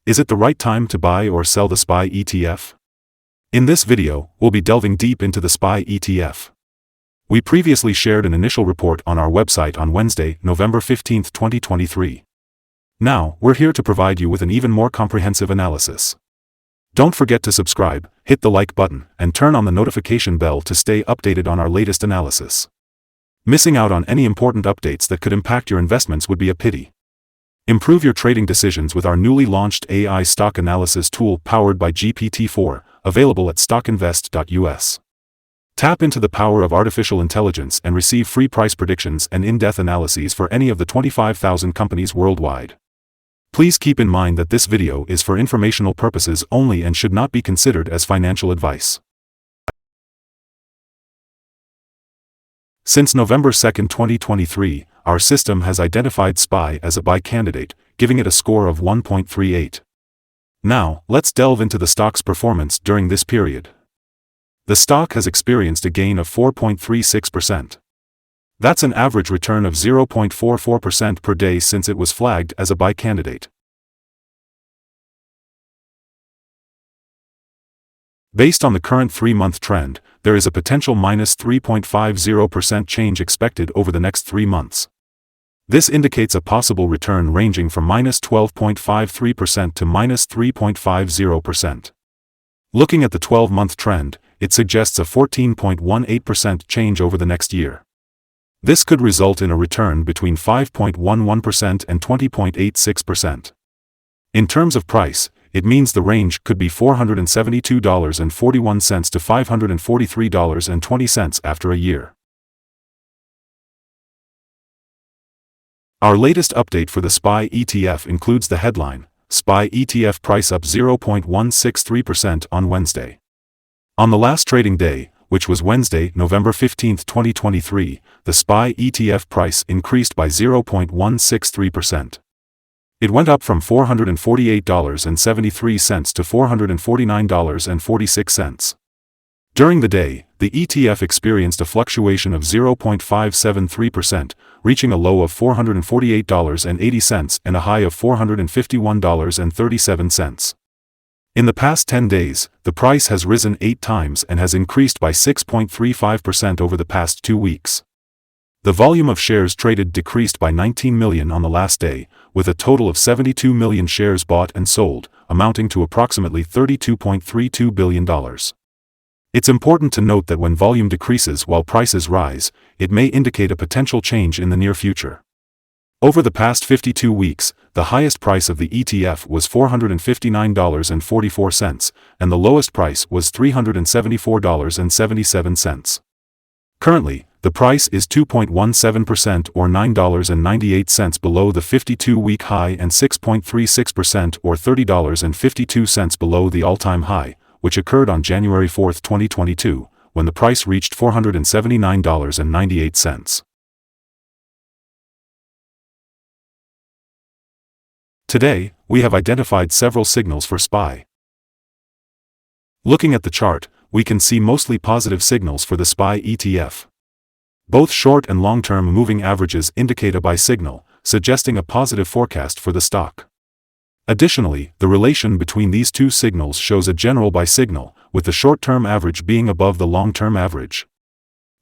Is it the right time to buy or sell the SPY ETF? In this video, we'll be delving deep into the SPY ETF. We previously shared an initial report on our website on Wednesday, November 15, 2023. Now, we're here to provide you with an even more comprehensive analysis. Don't forget to subscribe, hit the like button, and turn on the notification bell to stay updated on our latest analysis. Missing out on any important updates that could impact your investments would be a pity. Improve your trading decisions with our newly launched AI stock analysis tool powered by GPT-4, available at StockInvest.us. Tap into the power of artificial intelligence and receive free price predictions and in-depth analyses for any of the 25,000 companies worldwide. Please keep in mind that this video is for informational purposes only and should not be considered as financial advice. Since November 2, 2023, our system has identified SPY as a buy candidate, giving it a score of 1.38. Now, let's delve into the stock's performance during this period. The stock has experienced a gain of 4.36%. That's an average return of 0.44% per day since it was flagged as a buy candidate. Based on the current 3-month trend, there is a potential minus 3.50% change expected over the next 3 months. This indicates a possible return ranging from minus 12.53% to minus 3.50%. Looking at the 12-month trend, it suggests a 14.18% change over the next year. This could result in a return between 5.11% and 20.86%. In terms of price, it means the range could be $472.41 to $543.20 after a year. Our latest update for the SPY ETF includes the headline, SPY ETF price up 0.163% on Wednesday. On the last trading day, which was Wednesday, November 15, 2023, the SPY ETF price increased by 0.163%. It went up from $448.73 to $449.46. During the day, the ETF experienced a fluctuation of 0.573%, reaching a low of $448.80 and a high of $451.37. In the past 10 days, the price has risen 8 times and has increased by 6.35% over the past 2 weeks. The volume of shares traded decreased by 19 million on the last day, with a total of 72 million shares bought and sold, amounting to approximately $32.32 billion. It's important to note that when volume decreases while prices rise, it may indicate a potential change in the near future. Over the past 52 weeks, the highest price of the ETF was $459.44, and the lowest price was $374.77. Currently, the price is 2.17% or $9.98 below the 52-week high and 6.36% or $30.52 below the all-time high, which occurred on January 4, 2022, when the price reached $479.98. Today, we have identified several signals for SPY. Looking at the chart, we can see mostly positive signals for the SPY ETF. Both short and long-term moving averages indicate a buy signal, suggesting a positive forecast for the stock. Additionally, the relation between these two signals shows a general buy signal, with the short-term average being above the long-term average.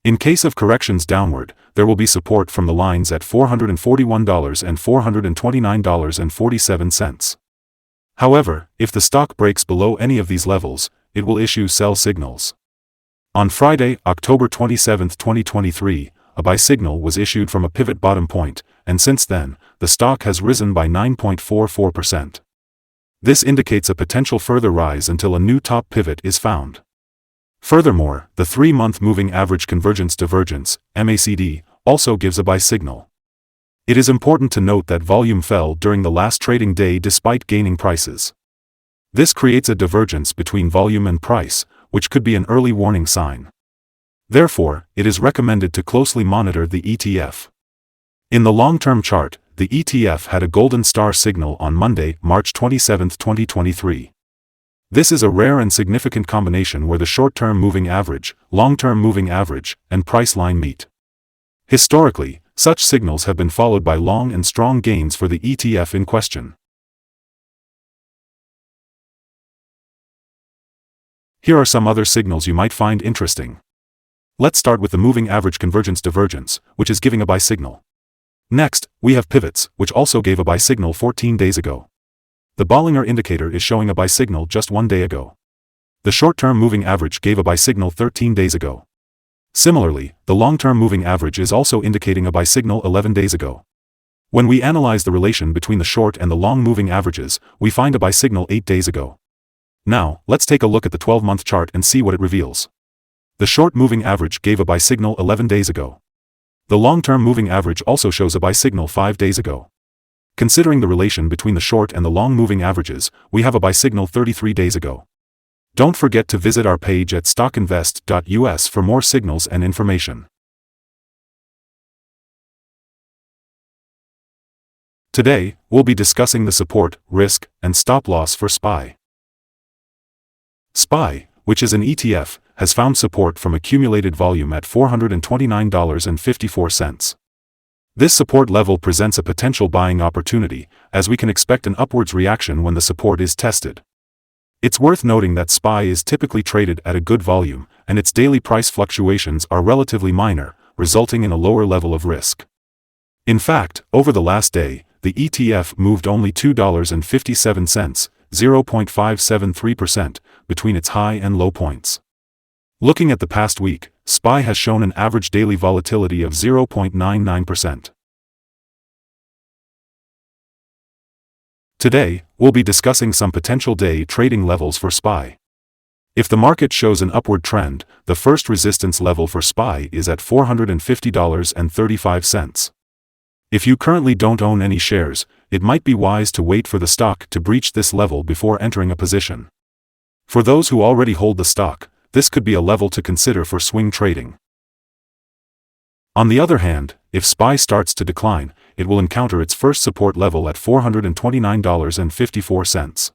In case of corrections downward, there will be support from the lines at $441 and $429.47. However, if the stock breaks below any of these levels, it will issue sell signals. On Friday, October 27, 2023, a buy signal was issued from a pivot bottom point, and since then, the stock has risen by 9.44%. This indicates a potential further rise until a new top pivot is found. Furthermore, the 3-month moving average convergence divergence, MACD, also gives a buy signal. It is important to note that volume fell during the last trading day despite gaining prices. This creates a divergence between volume and price, which could be an early warning sign. Therefore, it is recommended to closely monitor the ETF. In the long-term chart, the ETF had a golden star signal on Monday, March 27, 2023. This is a rare and significant combination where the short-term moving average, long-term moving average, and price line meet. Historically, such signals have been followed by long and strong gains for the ETF in question. Here are some other signals you might find interesting. Let's start with the moving average convergence divergence, which is giving a buy signal. Next, we have pivots, which also gave a buy signal 14 days ago. The Bollinger indicator is showing a buy signal just 1 day ago. The short-term moving average gave a buy signal 13 days ago. Similarly, the long-term moving average is also indicating a buy signal 11 days ago. When we analyze the relation between the short and the long moving averages, we find a buy signal 8 days ago. Now, let's take a look at the 12-month chart and see what it reveals. The short moving average gave a buy signal 11 days ago. The long-term moving average also shows a buy signal 5 days ago. Considering the relation between the short and the long moving averages, we have a buy signal 33 days ago. Don't forget to visit our page at StockInvest.us for more signals and information. Today, we'll be discussing the support, risk, and stop loss for SPY. SPY, which is an ETF, has found support from accumulated volume at $429.54. This support level presents a potential buying opportunity, as we can expect an upwards reaction when the support is tested. It's worth noting that SPY is typically traded at a good volume, and its daily price fluctuations are relatively minor, resulting in a lower level of risk. In fact, over the last day, the ETF moved only $2.57, 0.573%, between its high and low points. Looking at the past week, SPY has shown an average daily volatility of 0.99%. Today, we'll be discussing some potential day trading levels for SPY. If the market shows an upward trend, the first resistance level for SPY is at $450.35. If you currently don't own any shares, it might be wise to wait for the stock to breach this level before entering a position. For those who already hold the stock, this could be a level to consider for swing trading. On the other hand, if SPY starts to decline, it will encounter its first support level at $429.54.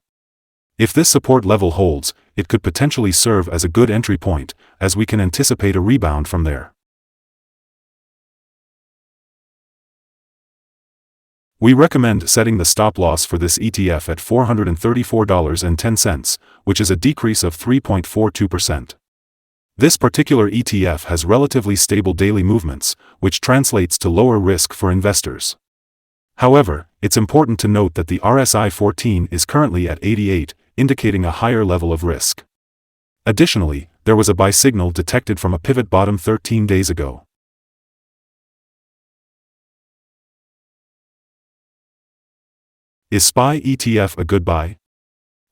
If this support level holds, it could potentially serve as a good entry point, as we can anticipate a rebound from there. We recommend setting the stop loss for this ETF at $434.10, which is a decrease of 3.42%. This particular ETF has relatively stable daily movements, which translates to lower risk for investors. However, it's important to note that the RSI 14 is currently at 88, indicating a higher level of risk. Additionally, there was a buy signal detected from a pivot bottom 13 days ago. Is SPY ETF a good buy?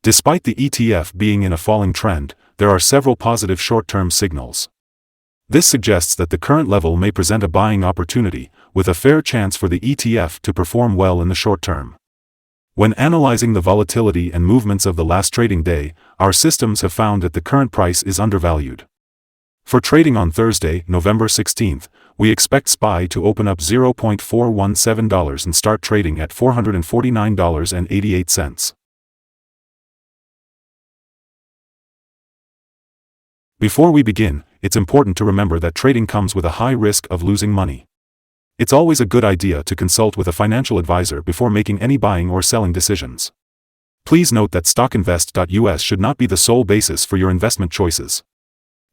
Despite the ETF being in a falling trend, there are several positive short-term signals. This suggests that the current level may present a buying opportunity, with a fair chance for the ETF to perform well in the short term. When analyzing the volatility and movements of the last trading day, our systems have found that the current price is undervalued. For trading on Thursday, November 16th, we expect SPY to open up $0.417 and start trading at $449.88. Before we begin, it's important to remember that trading comes with a high risk of losing money. It's always a good idea to consult with a financial advisor before making any buying or selling decisions. Please note that StockInvest.us should not be the sole basis for your investment choices.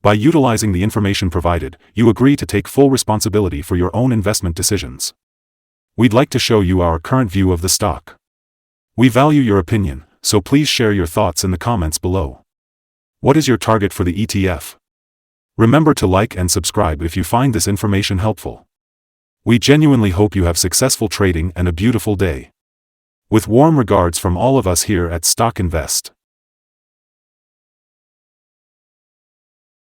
By utilizing the information provided, you agree to take full responsibility for your own investment decisions. We'd like to show you our current view of the stock. We value your opinion, so please share your thoughts in the comments below. What is your target for the ETF? Remember to like and subscribe if you find this information helpful. We genuinely hope you have successful trading and a beautiful day. With warm regards from all of us here at Stock Invest.